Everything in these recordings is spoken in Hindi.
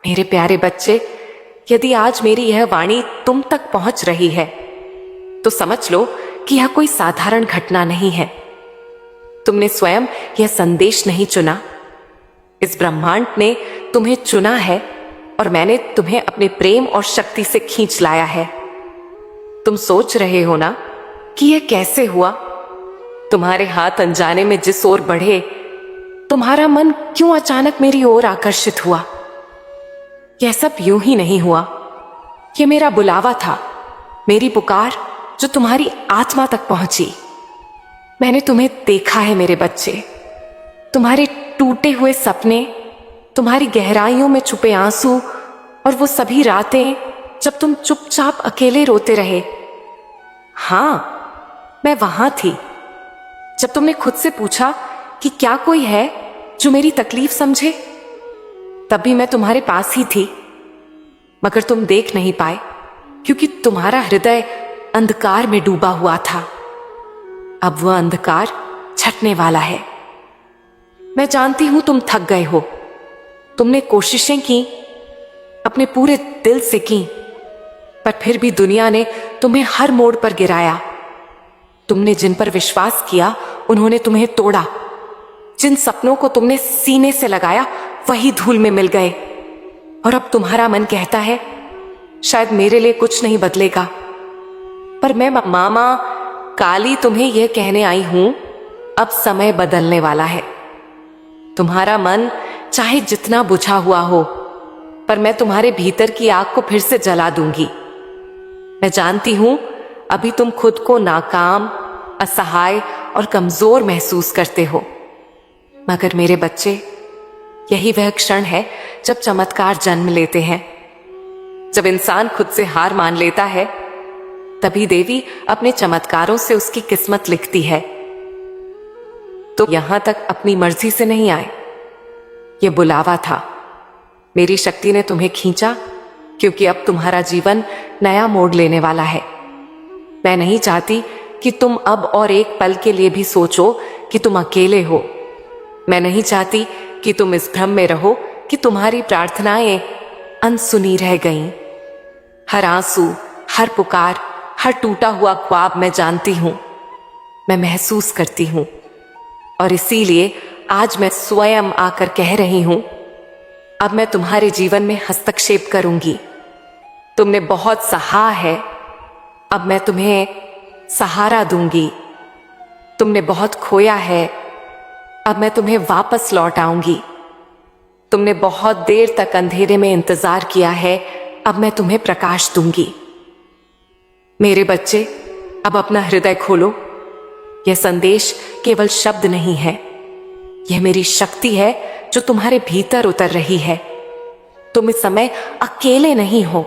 मेरे प्यारे बच्चे, यदि आज मेरी यह वाणी तुम तक पहुंच रही है तो समझ लो कि यह कोई साधारण घटना नहीं है। तुमने स्वयं यह संदेश नहीं चुना, इस ब्रह्मांड ने तुम्हें चुना है और मैंने तुम्हें अपने प्रेम और शक्ति से खींच लाया है। तुम सोच रहे हो ना कि यह कैसे हुआ? तुम्हारे हाथ अनजाने में जिस ओर बढ़े, तुम्हारा मन क्यों अचानक मेरी ओर आकर्षित हुआ? यह सब यूं ही नहीं हुआ। यह मेरा बुलावा था, मेरी पुकार जो तुम्हारी आत्मा तक पहुंची। मैंने तुम्हें देखा है मेरे बच्चे, तुम्हारे टूटे हुए सपने, तुम्हारी गहराइयों में छुपे आंसू और वो सभी रातें जब तुम चुपचाप अकेले रोते रहे। हां, मैं वहां थी जब तुमने खुद से पूछा कि क्या कोई है जो मेरी तकलीफ समझे। तब भी मैं तुम्हारे पास ही थी, मगर तुम देख नहीं पाए क्योंकि तुम्हारा हृदय अंधकार में डूबा हुआ था। अब वह अंधकार छटने वाला है। मैं जानती हूं तुम थक गए हो। तुमने कोशिशें की, अपने पूरे दिल से की, पर फिर भी दुनिया ने तुम्हें हर मोड़ पर गिराया। तुमने जिन पर विश्वास किया उन्होंने तुम्हें तोड़ा। जिन सपनों को तुमने सीने से लगाया वही धूल में मिल गए। और अब तुम्हारा मन कहता है शायद मेरे लिए कुछ नहीं बदलेगा। पर मैं मामा काली तुम्हें यह कहने आई हूं, अब समय बदलने वाला है। तुम्हारा मन चाहे जितना बुझा हुआ हो, पर मैं तुम्हारे भीतर की आग को फिर से जला दूंगी। मैं जानती हूं अभी तुम खुद को नाकाम, असहाय और कमजोर महसूस करते हो, मगर मेरे बच्चे, यही वह क्षण है जब चमत्कार जन्म लेते हैं। जब इंसान खुद से हार मान लेता है, तभी देवी अपने चमत्कारों से उसकी किस्मत लिखती है। तो यहां तक अपनी मर्जी से नहीं आए, यह बुलावा था। मेरी शक्ति ने तुम्हें खींचा क्योंकि अब तुम्हारा जीवन नया मोड़ लेने वाला है। मैं नहीं चाहती कि तुम अब और एक पल के लिए भी सोचो कि तुम अकेले हो। मैं नहीं चाहती कि तुम इस भ्रम में रहो कि तुम्हारी प्रार्थनाएं अनसुनी रह गईं। हर आंसू, हर पुकार, हर टूटा हुआ ख्वाब मैं जानती हूं, मैं महसूस करती हूं। और इसीलिए आज मैं स्वयं आकर कह रही हूं, अब मैं तुम्हारे जीवन में हस्तक्षेप करूंगी। तुमने बहुत सहा है, अब मैं तुम्हें सहारा दूंगी। तुमने बहुत खोया है, अब मैं तुम्हें वापस लौट आऊंगी। तुमने बहुत देर तक अंधेरे में इंतजार किया है, अब मैं तुम्हें प्रकाश दूंगी। मेरे बच्चे, अब अपना हृदय खोलो। यह संदेश केवल शब्द नहीं है, यह मेरी शक्ति है जो तुम्हारे भीतर उतर रही है। तुम इस समय अकेले नहीं हो।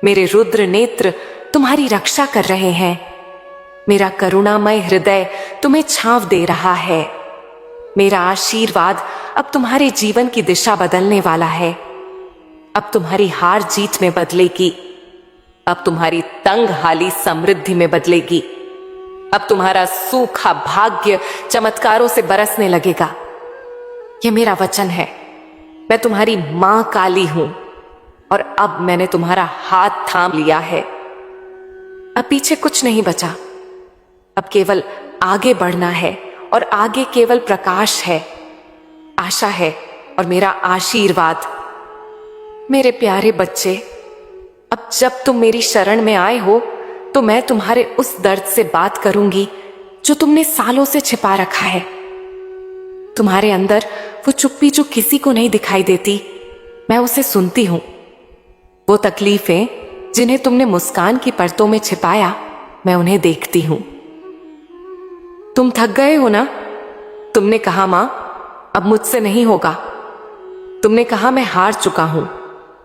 मेरे रुद्र नेत्र तुम्हारी रक्षा कर रहे हैं। मेरा करुणामय हृदय तुम्हें छांव दे रहा है। मेरा आशीर्वाद अब तुम्हारे जीवन की दिशा बदलने वाला है। अब तुम्हारी हार जीत में बदलेगी। अब तुम्हारी तंग हाली समृद्धि में बदलेगी। अब तुम्हारा सूखा भाग्य चमत्कारों से बरसने लगेगा। यह मेरा वचन है। मैं तुम्हारी मां काली हूं और अब मैंने तुम्हारा हाथ थाम लिया है। अब पीछे कुछ नहीं बचा। अब केवल आगे बढ़ना है और आगे केवल प्रकाश है, आशा है और मेरा आशीर्वाद। मेरे प्यारे बच्चे, अब जब तुम मेरी शरण में आए हो तो मैं तुम्हारे उस दर्द से बात करूंगी जो तुमने सालों से छिपा रखा है। तुम्हारे अंदर वो चुप्पी जो किसी को नहीं दिखाई देती, मैं उसे सुनती हूं। वो तकलीफें जिन्हें तुमने मुस्कान की परतों में छिपाया, मैं उन्हें देखती हूं। तुम थक गए हो ना? तुमने कहा मां, अब मुझसे नहीं होगा। तुमने कहा मैं हार चुका हूं,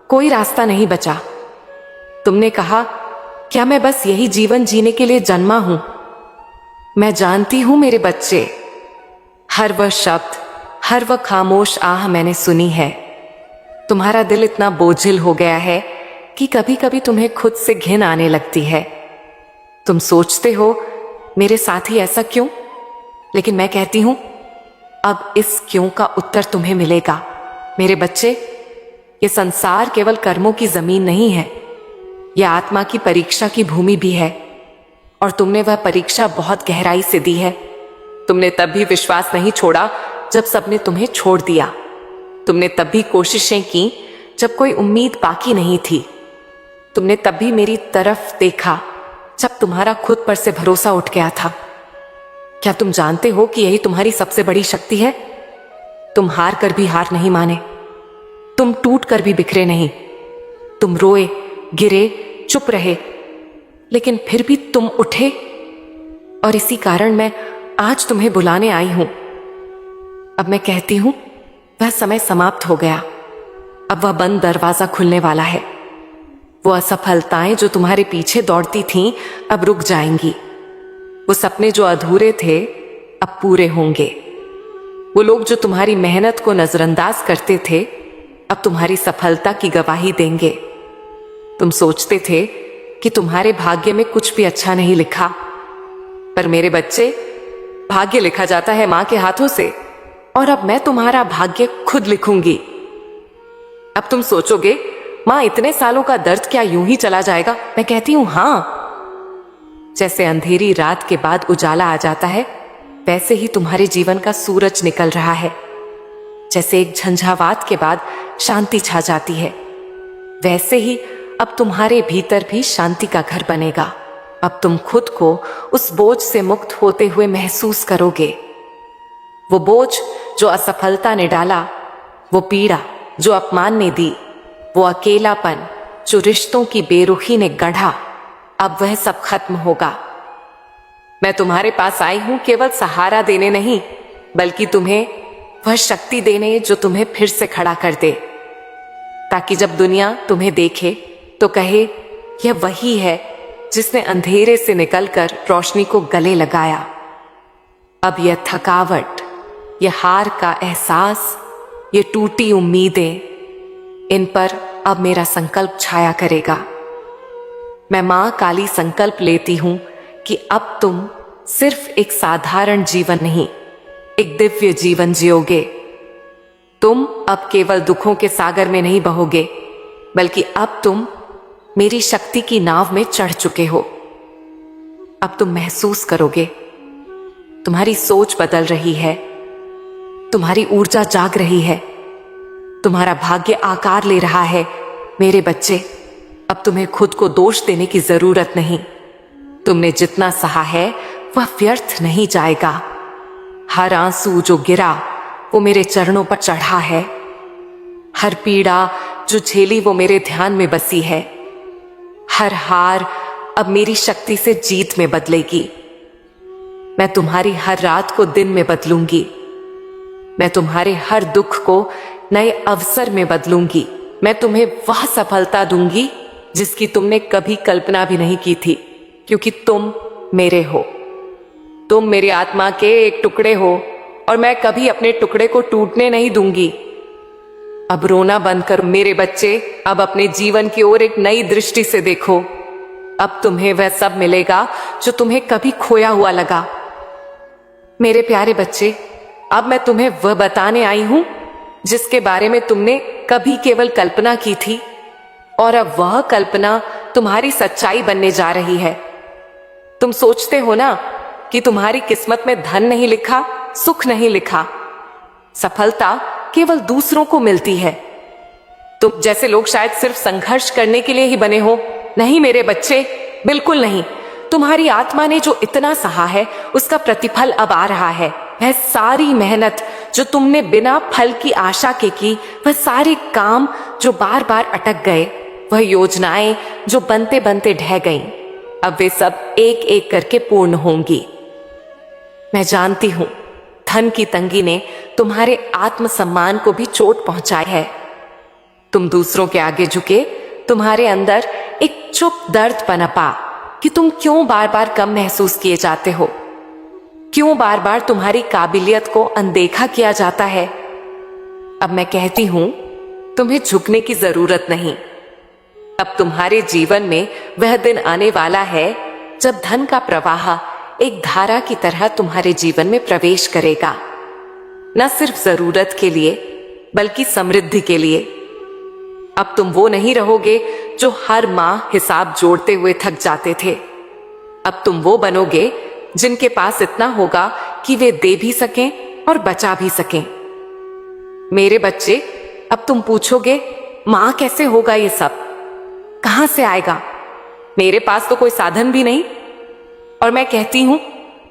कोई रास्ता नहीं बचा। तुमने कहा क्या मैं बस यही जीवन जीने के लिए जन्मा हूं? मैं जानती हूं मेरे बच्चे, हर वह शब्द, हर वह खामोश आह मैंने सुनी है। तुम्हारा दिल इतना बोझिल हो गया है कि कभी कभी तुम्हें खुद से घिन आने लगती है। तुम सोचते हो मेरे साथ ही ऐसा क्यों? लेकिन मैं कहती हूं अब इस क्यों का उत्तर तुम्हें मिलेगा। मेरे बच्चे, ये संसार केवल कर्मों की जमीन नहीं है, यह आत्मा की परीक्षा की भूमि भी है। और तुमने वह परीक्षा बहुत गहराई से दी है। तुमने तब भी विश्वास नहीं छोड़ा जब सबने तुम्हें छोड़ दिया। तुमने तब भी कोशिशें की जब कोई उम्मीद बाकी नहीं थी। तुमने तब भी मेरी तरफ देखा जब तुम्हारा खुद पर से भरोसा उठ गया था। क्या तुम जानते हो कि यही तुम्हारी सबसे बड़ी शक्ति है? तुम हार कर भी हार नहीं माने, तुम टूट कर भी बिखरे नहीं, तुम रोए, गिरे, चुप रहे, लेकिन फिर भी तुम उठे। और इसी कारण मैं आज तुम्हें बुलाने आई हूं। अब मैं कहती हूं, वह समय समाप्त हो गया। अब वह बंद दरवाजा खुलने वाला है। वो असफलताएं जो तुम्हारे पीछे दौड़ती थीं, अब रुक जाएंगी। वो सपने जो अधूरे थे, अब पूरे होंगे। वो लोग जो तुम्हारी मेहनत को नजरअंदाज करते थे, अब तुम्हारी सफलता की गवाही देंगे। तुम सोचते थे कि तुम्हारे भाग्य में कुछ भी अच्छा नहीं लिखा, पर मेरे बच्चे, भाग्य लिखा जाता है मां के हाथों से, और अब मैं तुम्हारा भाग्य खुद लिखूंगी। अब तुम सोचोगे, मां इतने सालों का दर्द क्या यूं ही चला जाएगा? मैं कहती हूं हां। जैसे अंधेरी रात के बाद उजाला आ जाता है, वैसे ही तुम्हारे जीवन का सूरज निकल रहा है। जैसे एक झंझावात के बाद शांति छा जाती है, वैसे ही अब तुम्हारे भीतर भी शांति का घर बनेगा। अब तुम खुद को उस बोझ से मुक्त होते हुए महसूस करोगे। वो बोझ जो असफलता ने डाला, वो पीड़ा जो अपमान ने दी, वो अकेलापन जो रिश्तों की बेरुखी ने गढ़ा, अब वह सब खत्म होगा। मैं तुम्हारे पास आई हूं केवल सहारा देने नहीं, बल्कि तुम्हें वह शक्ति देने जो तुम्हें फिर से खड़ा कर दे, ताकि जब दुनिया तुम्हें देखे तो कहे, यह वही है जिसने अंधेरे से निकलकर रोशनी को गले लगाया। अब यह थकावट, यह हार का एहसास, ये टूटी उम्मीदें, इन पर अब मेरा संकल्प छाया करेगा। मैं मां काली संकल्प लेती हूं कि अब तुम सिर्फ एक साधारण जीवन नहीं, एक दिव्य जीवन जियोगे। तुम अब केवल दुखों के सागर में नहीं बहोगे, बल्कि अब तुम मेरी शक्ति की नाव में चढ़ चुके हो। अब तुम महसूस करोगे, तुम्हारी सोच बदल रही है, तुम्हारी ऊर्जा जाग रही है, तुम्हारा भाग्य आकार ले रहा है। मेरे बच्चे, अब तुम्हें खुद को दोष देने की जरूरत नहीं। तुमने जितना सहा है वह व्यर्थ नहीं जाएगा। हर आंसू जो गिरा वो मेरे चरणों पर चढ़ा है। हर पीड़ा जो झेली वो मेरे ध्यान में बसी है। हर हार अब मेरी शक्ति से जीत में बदलेगी। मैं तुम्हारी हर रात को दिन में बदलूंगी। मैं तुम्हारे हर दुख को नए अवसर में बदलूंगी। मैं तुम्हें वह सफलता दूंगी जिसकी तुमने कभी कल्पना भी नहीं की थी, क्योंकि तुम मेरे हो। तुम मेरी आत्मा के एक टुकड़े हो और मैं कभी अपने टुकड़े को टूटने नहीं दूंगी। अब रोना बंद कर मेरे बच्चे, अब अपने जीवन की ओर एक नई दृष्टि से देखो। अब तुम्हें वह सब मिलेगा जो तुम्हें कभी खोया हुआ लगा। मेरे प्यारे बच्चे, अब मैं तुम्हें वह बताने आई हूं जिसके बारे में तुमने कभी केवल कल्पना की थी, और अब वह कल्पना तुम्हारी सच्चाई बनने जा रही है। तुम सोचते हो ना कि तुम्हारी किस्मत में धन नहीं लिखा, सुख नहीं लिखा, सफलता केवल दूसरों को मिलती है। तुम जैसे लोग शायद सिर्फ संघर्ष करने के लिए ही बने हो। नहीं मेरे बच्चे, बिल्कुल नहीं। तुम्हारी आत्मा ने जो इतना सहा है उसका प्रतिफल अब आ रहा है। वह सारी मेहनत जो तुमने बिना फल की आशा के की, वह सारे काम जो बार बार अटक गए, वह योजनाएं जो बनते बनते ढह गईं, अब वे सब एक एक करके पूर्ण होंगी। मैं जानती हूं, धन की तंगी ने तुम्हारे आत्मसम्मान को भी चोट पहुंचाई है। तुम दूसरों के आगे झुके, तुम्हारे अंदर एक चुप दर्द पनपा कि तुम क्यों बार बार कम महसूस किए जाते हो, क्यों बार बार तुम्हारी काबिलियत को अनदेखा किया जाता है। अब मैं कहती हूं, तुम्हें झुकने की जरूरत नहीं। अब तुम्हारे जीवन में वह दिन आने वाला है जब धन का प्रवाह एक धारा की तरह तुम्हारे जीवन में प्रवेश करेगा, न सिर्फ जरूरत के लिए बल्कि समृद्धि के लिए। अब तुम वो नहीं रहोगे जो हर माह हिसाब जोड़ते हुए थक जाते थे। अब तुम वो बनोगे जिनके पास इतना होगा कि वे दे भी सकें और बचा भी सकें। मेरे बच्चे, अब तुम पूछोगे, मां कैसे होगा ये सब, कहां से आएगा? मेरे पास तो कोई साधन भी नहीं। और मैं कहती हूं,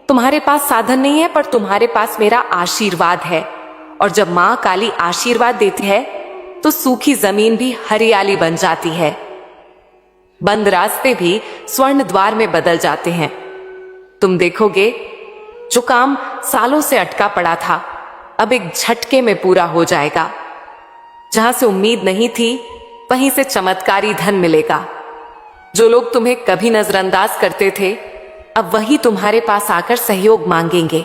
तुम्हारे पास साधन नहीं है, पर तुम्हारे पास मेरा आशीर्वाद है। और जब मां काली आशीर्वाद देती है तो सूखी जमीन भी हरियाली बन जाती है, बंद रास्ते भी स्वर्ण द्वार में बदल जाते हैं। तुम देखोगे, जो काम सालों से अटका पड़ा था अब एक झटके में पूरा हो जाएगा। जहां से उम्मीद नहीं थी वहीं से चमत्कारी धन मिलेगा। जो लोग तुम्हें कभी नजरअंदाज करते थे अब वही तुम्हारे पास आकर सहयोग मांगेंगे।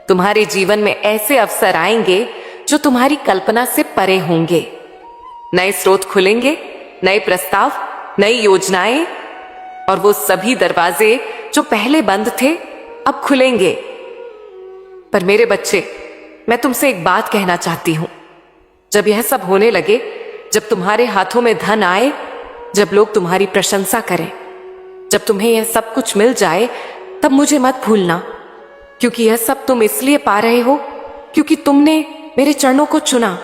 तुम्हारे जीवन में ऐसे अवसर आएंगे जो तुम्हारी कल्पना से परे होंगे। नए स्रोत खुलेंगे, नए प्रस्ताव, नई योजनाएं, और वो सभी दरवाजे जो पहले बंद थे अब खुलेंगे। पर मेरे बच्चे, मैं तुमसे एक बात कहना चाहती हूं। जब यह सब होने लगे, जब तुम्हारे हाथों में धन आए, जब लोग तुम्हारी प्रशंसा करें, जब तुम्हें यह सब कुछ मिल जाए, तब मुझे मत भूलना, क्योंकि यह सब तुम इसलिए पा रहे हो क्योंकि तुमने मेरे चरणों को चुना।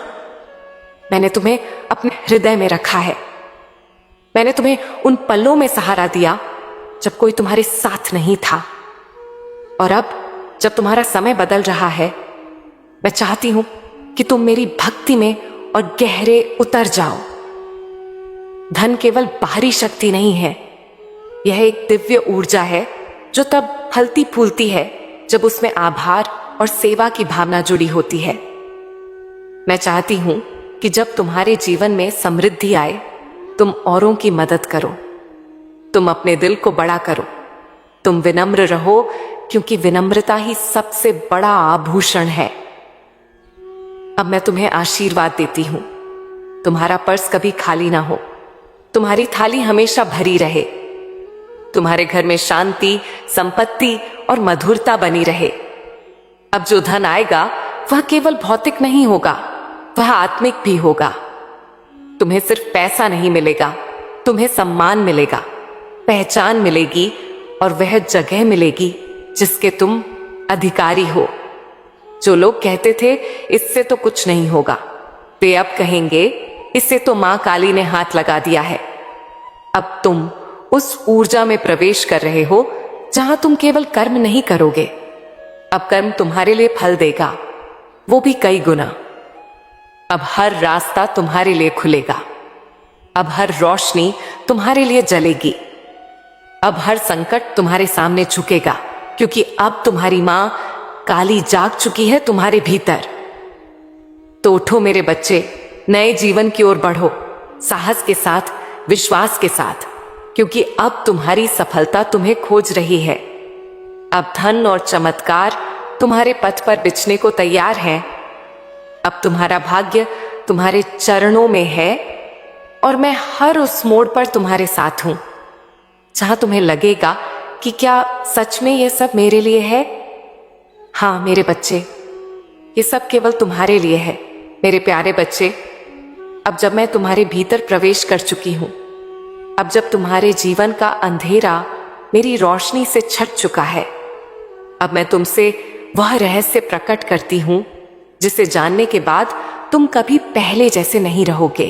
मैंने तुम्हें अपने हृदय में रखा है। मैंने तुम्हें उन पलों में सहारा दिया जब कोई तुम्हारे साथ नहीं था। और अब जब तुम्हारा समय बदल रहा है, मैं चाहती हूं कि तुम मेरी भक्ति में और गहरे उतर जाओ। धन केवल बाहरी शक्ति नहीं है, यह एक दिव्य ऊर्जा है जो तब फलती फूलती है जब उसमें आभार और सेवा की भावना जुड़ी होती है। मैं चाहती हूं कि जब तुम्हारे जीवन में समृद्धि आए, तुम औरों की मदद करो, तुम अपने दिल को बड़ा करो, तुम विनम्र रहो, क्योंकि विनम्रता ही सबसे बड़ा आभूषण है। अब मैं तुम्हें आशीर्वाद देती हूं, तुम्हारा पर्स कभी खाली ना हो, तुम्हारी थाली हमेशा भरी रहे, तुम्हारे घर में शांति, संपत्ति और मधुरता बनी रहे। अब जो धन आएगा वह केवल भौतिक नहीं होगा, वह आत्मिक भी होगा। तुम्हें सिर्फ पैसा नहीं मिलेगा, तुम्हें सम्मान मिलेगा, पहचान मिलेगी और वह जगह मिलेगी जिसके तुम अधिकारी हो। जो लोग कहते थे इससे तो कुछ नहीं होगा, वे अब कहेंगे इससे तो मां काली ने हाथ लगा दिया है। अब तुम उस ऊर्जा में प्रवेश कर रहे हो जहां तुम केवल कर्म नहीं करोगे, अब कर्म तुम्हारे लिए फल देगा, वो भी कई गुना। अब हर रास्ता तुम्हारे लिए खुलेगा, अब हर रोशनी तुम्हारे लिए जलेगी, अब हर संकट तुम्हारे सामने झुकेगा, क्योंकि अब तुम्हारी मां काली जाग चुकी है तुम्हारे भीतर। तो उठो मेरे बच्चे, नए जीवन की ओर बढ़ो, साहस के साथ, विश्वास के साथ, क्योंकि अब तुम्हारी सफलता तुम्हें खोज रही है। अब धन और चमत्कार तुम्हारे पथ पर बिछने को तैयार हैं। अब तुम्हारा भाग्य तुम्हारे चरणों में है और मैं हर उस मोड़ पर तुम्हारे साथ हूं जहां तुम्हें लगेगा कि क्या सच में यह सब मेरे लिए है। हाँ मेरे बच्चे, ये सब केवल तुम्हारे लिए है। मेरे प्यारे बच्चे, अब जब मैं तुम्हारे भीतर प्रवेश कर चुकी हूं, अब जब तुम्हारे जीवन का अंधेरा मेरी रोशनी से छट चुका है, अब मैं तुमसे वह रहस्य प्रकट करती हूं जिसे जानने के बाद तुम कभी पहले जैसे नहीं रहोगे।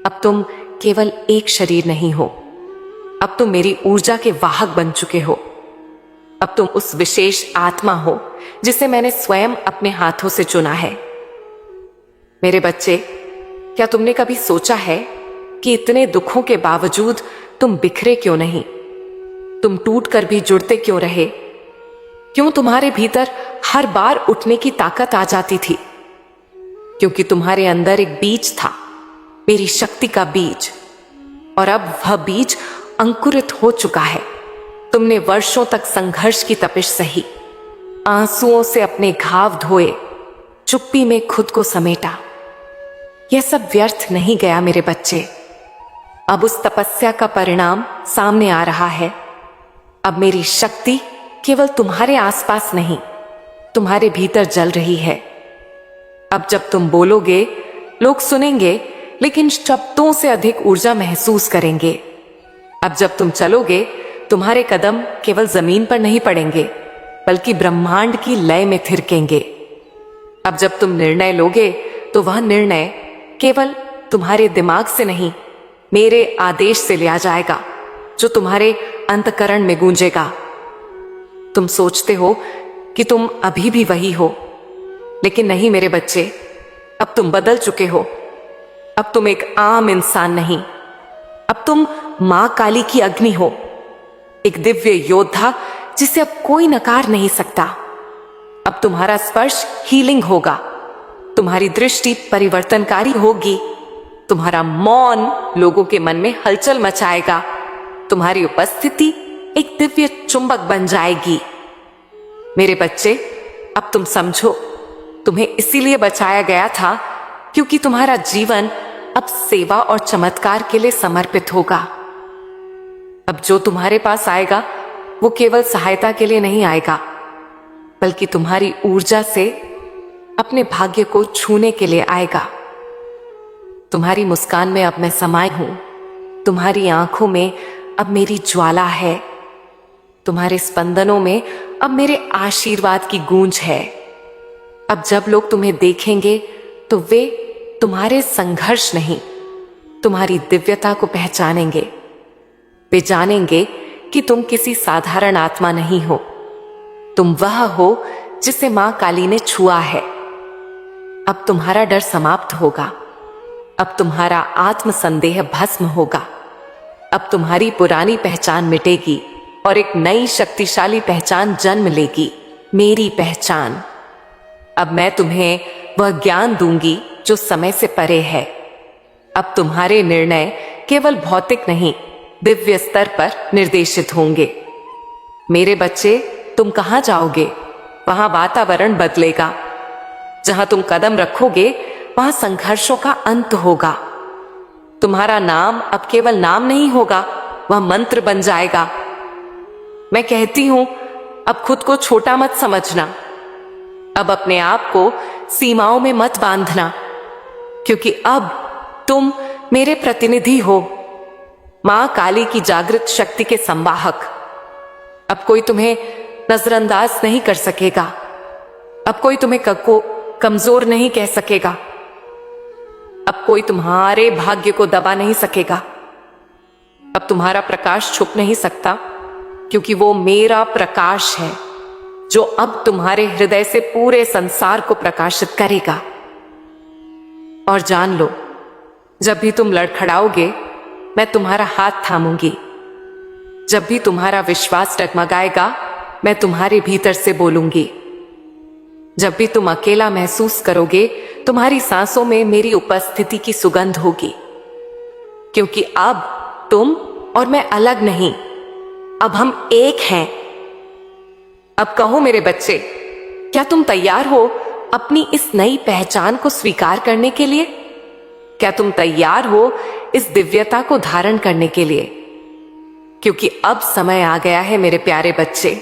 अब तुम केवल एक शरीर नहीं हो, अब तुम मेरी ऊर्जा के वाहक बन चुके हो। अब तुम उस विशेष आत्मा हो जिसे मैंने स्वयं अपने हाथों से चुना है। मेरे बच्चे, क्या तुमने कभी सोचा है कि इतने दुखों के बावजूद तुम बिखरे क्यों नहीं? तुम टूट कर भी जुड़ते क्यों रहे? क्यों तुम्हारे भीतर हर बार उठने की ताकत आ जाती थी? क्योंकि तुम्हारे अंदर एक बीज था, मेरी शक्ति का बीज, और अब वह बीज अंकुरित हो चुका है। तुमने वर्षों तक संघर्ष की तपिश सही, आंसुओं से अपने घाव धोए, चुप्पी में खुद को समेटा। यह सब व्यर्थ नहीं गया मेरे बच्चे। अब उस तपस्या का परिणाम सामने आ रहा है। अब मेरी शक्ति केवल तुम्हारे आसपास नहीं, तुम्हारे भीतर जल रही है। अब जब तुम बोलोगे, लोग सुनेंगे, लेकिन शब्दों से अधिक ऊर्जा महसूस करेंगे। अब जब तुम चलोगे, तुम्हारे कदम केवल जमीन पर नहीं पड़ेंगे, बल्कि ब्रह्मांड की लय में थिरकेंगे। अब जब तुम निर्णय लोगे, तो वह निर्णय केवल तुम्हारे दिमाग से नहीं, मेरे आदेश से लिया जाएगा, जो तुम्हारे अंतःकरण में गूंजेगा। तुम सोचते हो कि तुम अभी भी वही हो, लेकिन नहीं मेरे बच्चे, अब तुम बदल चुके हो। अब तुम एक आम इंसान नहीं, अब तुम मां काली की अग्नि हो, एक दिव्य योद्धा जिसे अब कोई नकार नहीं सकता। अब तुम्हारा स्पर्श हीलिंग होगा, तुम्हारी दृष्टि परिवर्तनकारी होगी, तुम्हारा मौन लोगों के मन में हलचल मचाएगा, तुम्हारी उपस्थिति एक दिव्य चुंबक बन जाएगी। मेरे बच्चे, अब तुम समझो, तुम्हें इसीलिए बचाया गया था क्योंकि तुम्हारा जीवन अब सेवा और चमत्कार के लिए समर्पित होगा। अब जो तुम्हारे पास आएगा, वो केवल सहायता के लिए नहीं आएगा, बल्कि तुम्हारी ऊर्जा से अपने भाग्य को छूने के लिए आएगा। तुम्हारी मुस्कान में अब मैं समाई हूं, तुम्हारी आंखों में अब मेरी ज्वाला है, तुम्हारे स्पंदनों में अब मेरे आशीर्वाद की गूंज है। अब जब लोग तुम्हें देखेंगे, तो वे तुम्हारे संघर्ष नहीं, तुम्हारी दिव्यता को पहचानेंगे। वे जानेंगे कि तुम किसी साधारण आत्मा नहीं हो, तुम वह हो जिसे मां काली ने छुआ है। अब तुम्हारा डर समाप्त होगा, अब तुम्हारा आत्मसंदेह भस्म होगा, अब तुम्हारी पुरानी पहचान मिटेगी और एक नई शक्तिशाली पहचान जन्म लेगी, मेरी पहचान। अब मैं तुम्हें वह ज्ञान दूंगी जो समय से परे है। अब तुम्हारे निर्णय केवल भौतिक नहीं, दिव्य स्तर पर निर्देशित होंगे। मेरे बच्चे, तुम कहां जाओगे, वहां वातावरण बदलेगा। जहां तुम कदम रखोगे, वहां संघर्षों का अंत होगा। तुम्हारा नाम अब केवल नाम नहीं होगा, वह मंत्र बन जाएगा। मैं कहती हूं, अब खुद को छोटा मत समझना, अब अपने आप को सीमाओं में मत बांधना, क्योंकि अब तुम मेरे प्रतिनिधि हो, मां काली की जागृत शक्ति के संवाहक। अब कोई तुम्हें नजरअंदाज नहीं कर सकेगा, अब कोई तुम्हें कमजोर नहीं कह सकेगा, अब कोई तुम्हारे भाग्य को दबा नहीं सकेगा। अब तुम्हारा प्रकाश छुप नहीं सकता, क्योंकि वो मेरा प्रकाश है जो अब तुम्हारे हृदय से पूरे संसार को प्रकाशित करेगा। और जान लो, जब भी तुम लड़खड़ाओगे, मैं तुम्हारा हाथ थामूंगी। जब भी तुम्हारा विश्वास डगमगाएगा, मैं तुम्हारे भीतर से बोलूंगी। जब भी तुम अकेला महसूस करोगे, तुम्हारी सांसों में मेरी उपस्थिति की सुगंध होगी, क्योंकि अब तुम और मैं अलग नहीं, अब हम एक हैं। अब कहो मेरे बच्चे, क्या तुम तैयार हो अपनी इस नई पहचान को स्वीकार करने के लिए? क्या तुम तैयार हो इस दिव्यता को धारण करने के लिए? क्योंकि अब समय आ गया है मेरे प्यारे बच्चे।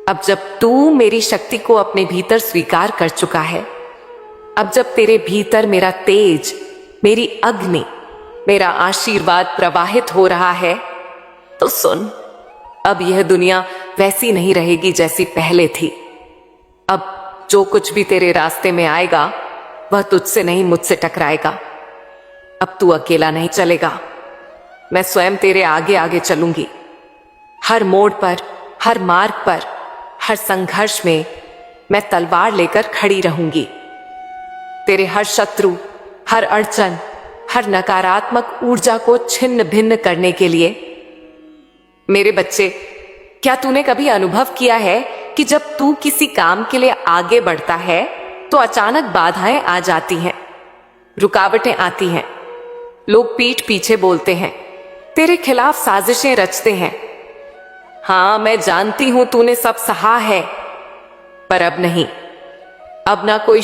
अब जब तू मेरी शक्ति को अपने भीतर स्वीकार कर चुका है, अब जब तेरे भीतर मेरा तेज, मेरी अग्नि, मेरा आशीर्वाद प्रवाहित हो रहा है, तो सुन, अब यह दुनिया वैसी नहीं रहेगी जैसी पहले थी। अब जो कुछ भी तेरे रास्ते में आएगा, वह तुझसे नहीं, मुझसे टकराएगा। अब तू अकेला नहीं चलेगा, मैं स्वयं तेरे आगे आगे चलूंगी। हर मोड़ पर, हर मार्ग पर, हर संघर्ष में मैं तलवार लेकर खड़ी रहूंगी। तेरे हर शत्रु, हर अड़चन, हर नकारात्मक ऊर्जा को छिन्न भिन्न करने के लिए। मेरे बच्चे, क्या तूने कभी अनुभव किया है कि जब तू किसी काम के लिए आगे बढ़ता है, तो अचानक बाधाएं आ जाती हैं, रुकावटें आती हैं, लोग पीठ पीछे बोलते हैं, तेरे खिलाफ साजिशें रचते हैं। हाँ, मैं जानती हूं तूने सब सहा है, पर अब नहीं, अब ना कोई